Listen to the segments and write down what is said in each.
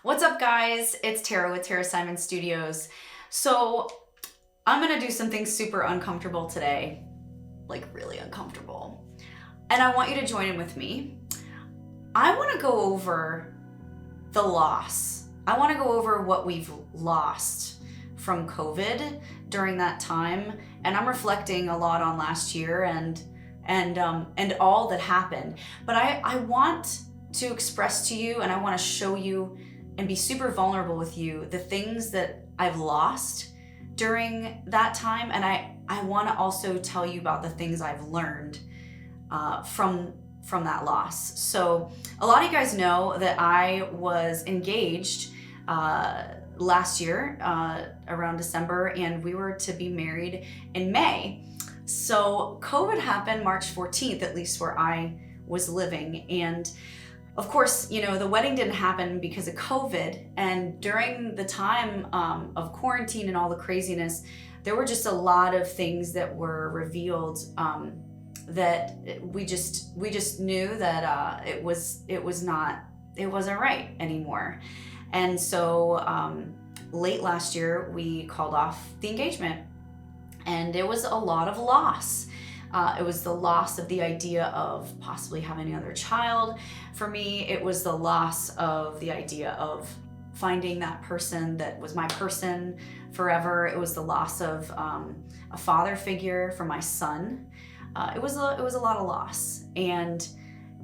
What's up, guys? It's Tara with Tara Simon Studios. So I'm gonna do something super uncomfortable today, like really uncomfortable. And I want you to join in with me. I wanna go over the loss. I wanna go over what we've lost from COVID during that time. And I'm reflecting a lot on last year and all that happened. But I want to express to you, and I want to show you and be super vulnerable with you the things that I've lost during that time. And I want to also tell you about the things I've learned from that loss. So a lot of you guys know that I was engaged last year around December, and we were to be married in May. So COVID happened March 14th, at least where I was living. And of course, the wedding didn't happen because of COVID. And during the time of quarantine and all the craziness, there were just a lot of things that were revealed that we just knew that it wasn't right anymore. And so late last year, we called off the engagement, and it was a lot of loss. It was the loss of the idea of possibly having another child. For me, it was the loss of the idea of finding that person that was my person forever. It was the loss of a father figure for my son. It was a lot of loss. And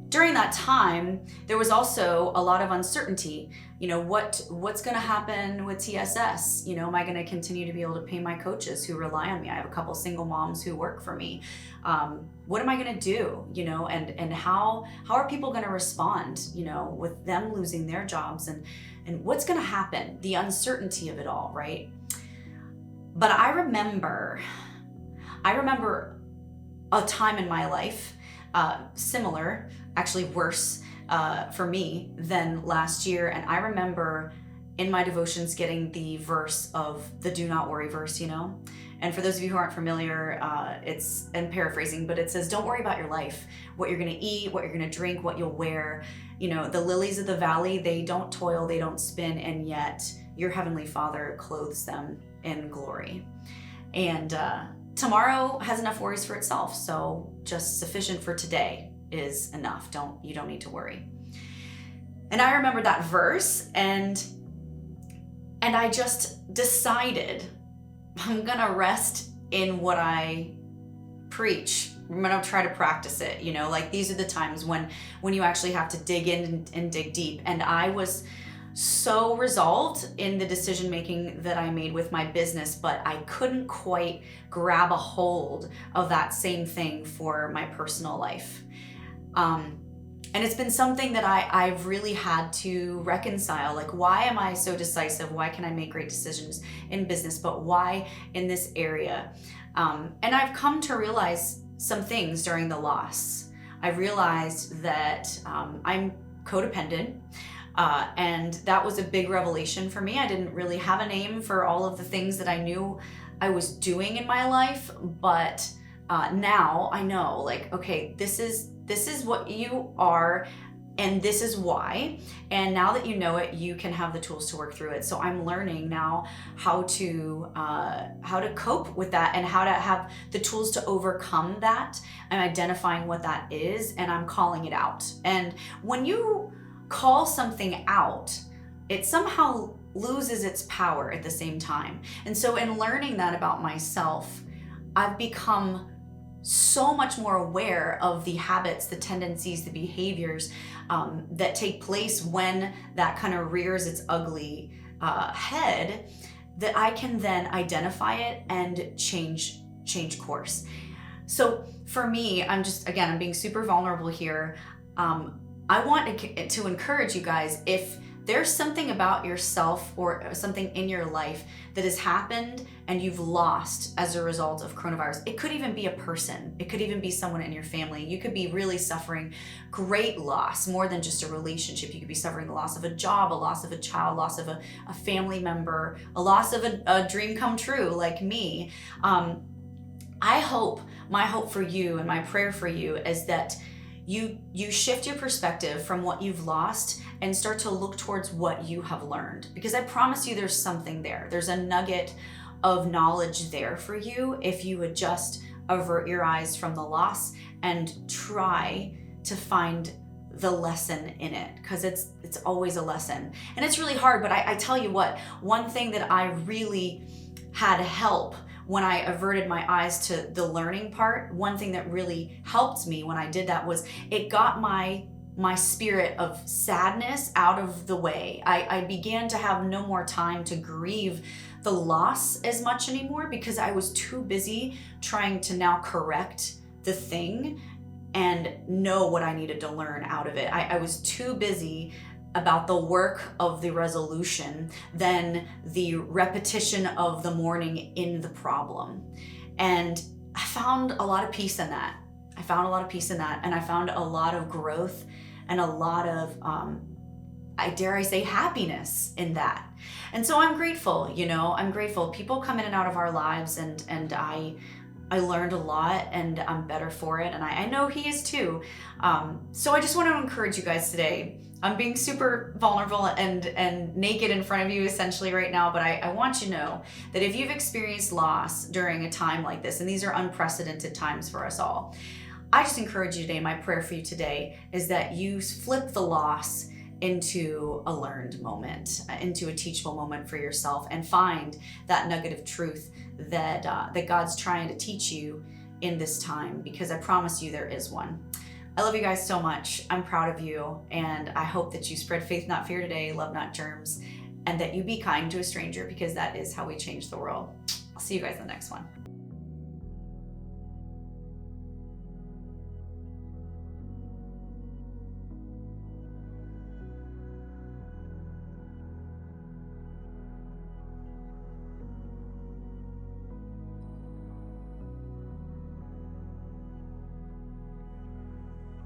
during that time, there was also a lot of uncertainty. What's going to happen with TSS? Am I going to continue to be able to pay my coaches who rely on me? I have a couple single moms who work for me. What am I going to do? And how are people going to respond? With them losing their jobs and what's going to happen? The uncertainty of it all, right? But I remember a time in my life, similar, actually worse for me than last year. And I remember in my devotions getting the verse of the do not worry verse, And for those of you who aren't familiar, I'm paraphrasing, but it says, don't worry about your life, what you're going to eat, what you're going to drink, what you'll wear. The lilies of the valley, they don't toil, they don't spin, and yet your heavenly Father clothes them in glory. And tomorrow has enough worries for itself, so just sufficient for today is enough. You don't need to worry. And I remember that verse, and I just decided I'm gonna rest in what I preach. I'm gonna try to practice it. Like these are the times when you actually have to dig in and dig deep. And I was so resolved in the decision making that I made with my business, but I couldn't quite grab a hold of that same thing for my personal life. And it's been something that I've really had to reconcile. Like, why am I so decisive? Why can I make great decisions in business, but why in this area? And I've come to realize some things during the loss. I realized that I'm codependent. And that was a big revelation for me. I didn't really have a name for all of the things that I knew I was doing in my life, but now I know, like, okay, this is what you are, and this is why. And now that you know it, you can have the tools to work through it. So I'm learning now how to cope with that and how to have the tools to overcome that. I'm identifying what that is, and I'm calling it out. And when you call something out, it somehow loses its power at the same time. And so in learning that about myself, I've become so much more aware of the habits, the tendencies, the behaviors that take place when that kind of rears its ugly head, that I can then identify it and change course. So for me, I'm being super vulnerable here. I want to encourage you guys, if there's something about yourself or something in your life that has happened and you've lost as a result of coronavirus. It could even be a person. It could even be someone in your family. You could be really suffering great loss, more than just a relationship. You could be suffering the loss of a job, a loss of a child, loss of a family member, a loss of a dream come true like me. My hope for you and my prayer for you is that you shift your perspective from what you've lost and start to look towards what you have learned. Because I promise you there's something there. There's a nugget of knowledge there for you if you would just avert your eyes from the loss and try to find the lesson in it, because it's always a lesson. And it's really hard, but I tell you what, one thing that I really had help when I averted my eyes to the learning part, one thing that really helped me when I did that was it got my spirit of sadness out of the way. I began to have no more time to grieve the loss as much anymore, because I was too busy trying to now correct the thing and know what I needed to learn out of it. I was too busy about the work of the resolution than the repetition of the mourning in the problem. And I found a lot of peace in that. And I found a lot of growth and a lot of, I dare I say, happiness in that. And so I'm grateful, I'm grateful. People come in and out of our lives, and I learned a lot, and I'm better for it, and I know he is too. So I just want to encourage you guys today. I'm being super vulnerable and naked in front of you essentially right now, but I want you to know that if you've experienced loss during a time like this, and these are unprecedented times for us all, I just encourage you today, my prayer for you today is that you flip the loss into a learned moment, into a teachable moment for yourself, and find that nugget of truth that God's trying to teach you in this time, because I promise you there is one. I love you guys so much. I'm proud of you, and I hope that you spread faith, not fear today, love, not germs, and that you be kind to a stranger, because that is how we change the world. I'll see you guys in the next one.